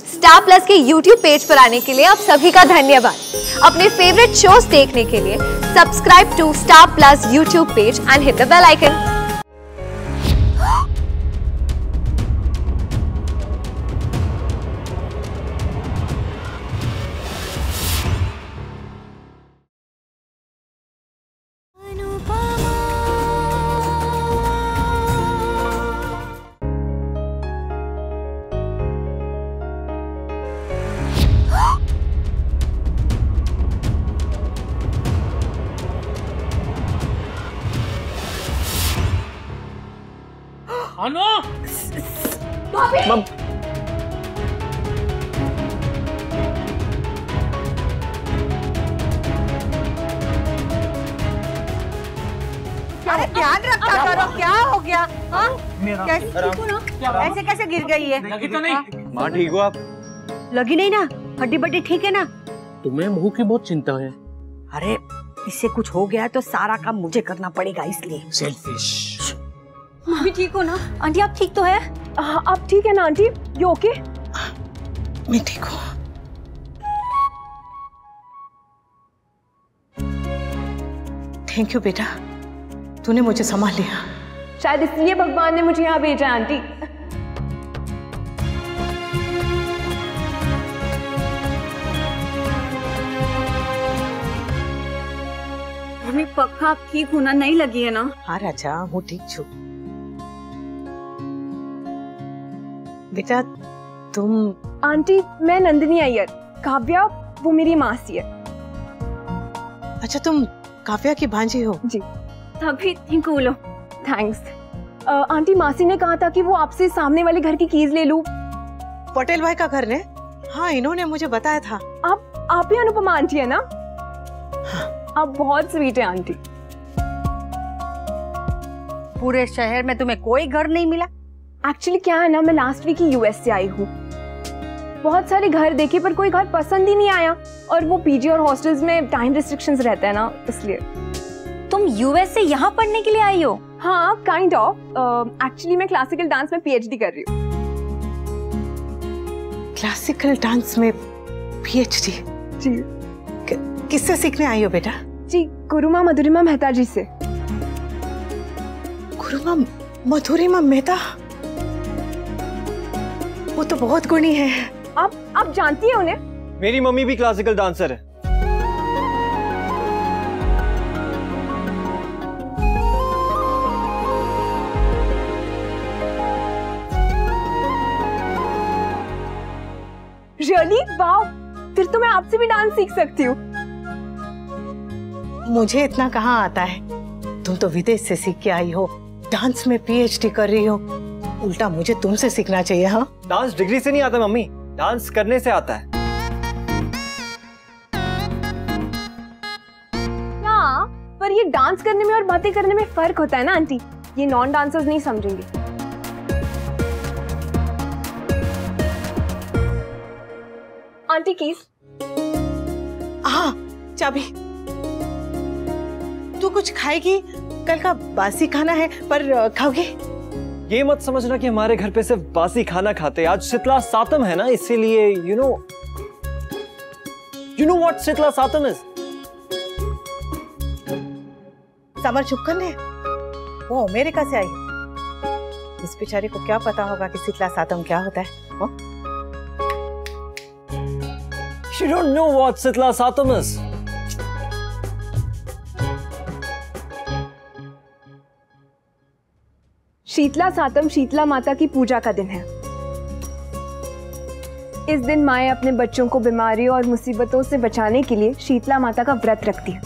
Star plus के YouTube page पर आने के लिए आप सभी का धन्यवाद। अपने फेवरेट शोज देखने के लिए subscribe to Star Plus YouTube page and hit the bell icon. Anu! भाभी! अरे ध्यान रखा करो, क्या हो गया? हाँ? ऐसे कैसे गिर गई है? लगी तो नहीं? माँ ठीक हो आप? लगी नहीं ना? हड्डी बड्डी ठीक है ना? तुम्हें मुंह की बहुत चिंता है। अरे इससे कुछ हो गया तो सारा काम मुझे करना पड़ेगा, इसलिए। सेल्फिश। मम्मी ठीक हो ना? आंटी आप ठीक तो है? आप ठीक है ना आंटी? You okay? मैं ठीक हूँ। थैंक यू बेटा, तूने मुझे संभाल लिया। शायद इसलिए भगवान ने मुझे यहाँ भेजा आंटी। मम्मी पक्का आप ठीक होना नहीं लगी है ना? हाँ राजा, हूँ ठीक छू। बेटा तुम? आंटी मैं नंदिनी अय्यर, काव्या वो मेरी मासी है। अच्छा तुम काव्या की भांजी हो? जी। तभी इतनी कूल हो। थैंक्स। आंटी मासी ने कहा था कि वो आपसे सामने वाले घर की कीज ले लूं। पटेल भाई का घर ने? हाँ इन्होंने मुझे बताया था। आप ही अनुपमा आंटी है ना? हाँ। आप बहुत स्वीट है आंटी। पूरे शहर में तुम्हें कोई घर नहीं मिला? एक्चुअली क्या है ना, मैं लास्ट वीक ही यूएस से आई हूँ। बहुत सारे घर देखे पर कोई घर पसंद ही नहीं आया, और वो पीजी और हॉस्टल्स में टाइम रिस्ट्रिक्शंस रहता है ना, इसलिए। तुम यूएस से यहाँ पढ़ने के लिए आई हो? हाँ काइंड ऑफ। एक्चुअली मैं क्लासिकल डांस में पीएचडी कर रही हूँ। क्लासिकल डांस में पीएचडी? जी। किससे सीखने आई हो बेटा? जी गुरुमा मधुरिमा मेहता जी से। गुरुमा मधुरिमा मेहता? वो तो बहुत गुणी है। आप जानती है उन्हें? मेरी मम्मी भी क्लासिकल डांसर है। रियली? वाओ! फिर तो मैं आपसे भी डांस सीख सकती हूँ। मुझे इतना कहाँ आता है, तुम तो विदेश से सीख के आई हो, डांस में पीएचडी कर रही हो। उल्टा मुझे तुमसे सीखना चाहिए। हाँ डांस डिग्री से नहीं आता मम्मी, डांस करने से आता है। हाँ पर ये डांस करने में और बातें करने में फर्क होता है ना आंटी, ये नॉन डांसर्स नहीं समझेंगे। Aunty keys? हाँ चाबी। तू कुछ खाएगी? कल का बासी खाना है, पर खाओगी? ये मत समझना कि हमारे घर पे सिर्फ बासी खाना खाते। आज शीतला सातम है ना, इसीलिए यू नो व्हाट शीतला सातम इज? समर चुपकन है, वो अमेरिका से आई। इस बेचारे को क्या पता होगा कि शीतला सातम क्या होता है? वो? You don't know what Sheetla सातम is. शीतला सातम शीतला माता की पूजा का दिन है। इस दिन माएं अपने बच्चों को बीमारियों और मुसीबतों से बचाने के लिए शीतला माता का व्रत रखती हैं।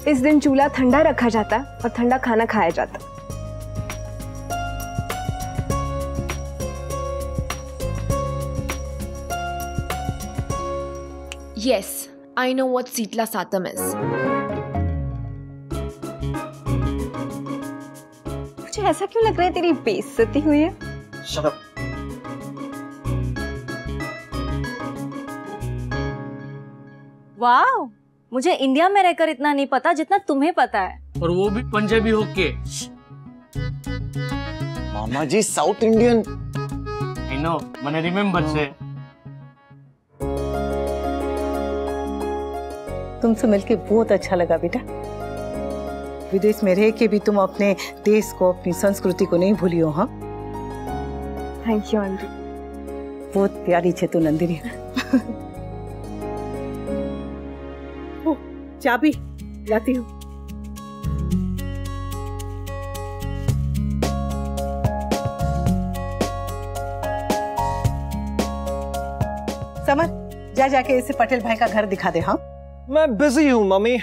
इस दिन चूल्हा ठंडा रखा जाता है और ठंडा खाना खाया जाता है। Yes, I know what Sheetla सातम is. मुझे ऐसा क्यों लग रहा है तेरी बेइज्जती हुई है? Shut up. वाह, मुझे इंडिया में रहकर इतना नहीं पता जितना तुम्हें पता है। और वो भी पंजाबी होके। मामा जी साउथ इंडियन। आई नो, मैंने रिमेम्बर से। तुमसे मिलके बहुत अच्छा लगा बेटा। विदेश में रह के भी तुम अपने देश को, अपनी संस्कृति को नहीं भूलियो। हाँ, थैंक यू आंटी। बहुत प्यारी छे तू नंदिनी। ओ, चाबी लाती हूँ। समर, जा जाके इसे पटेल भाई का घर दिखा दे। हाँ, मैं बिजी हूँ मम्मी।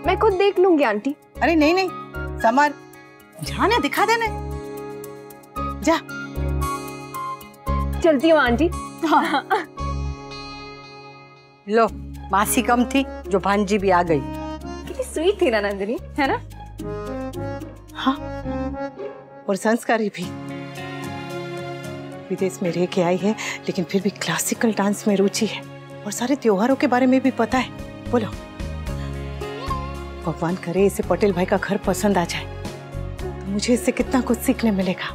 मैं खुद देख लूंगी आंटी। अरे नहीं नहीं समर, जाने दिखा देने, जा। चलती हूँ आंटी। लो, मासी कम थी जो भांजी भी आ गई। कितनी स्वीट थी ना नंदिनी, है ना? हाँ, और संस्कारी भी। विदेश में रह के आई है लेकिन फिर भी क्लासिकल डांस में रुचि है और सारे त्योहारों के बारे में भी पता है। बोलो, भगवान करे इसे पटेल भाई का घर पसंद आ जाए तो मुझे इससे कितना कुछ सीखने मिलेगा।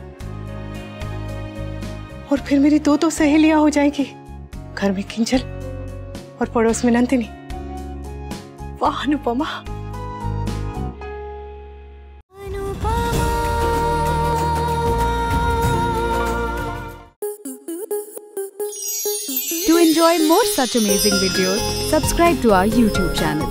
और फिर मेरी दो सहेलियां हो जाएगी, घर में किंजल और पड़ोस में नंदिनी। वाह Anupama. To enjoy more such amazing videos, subscribe to our YouTube channel.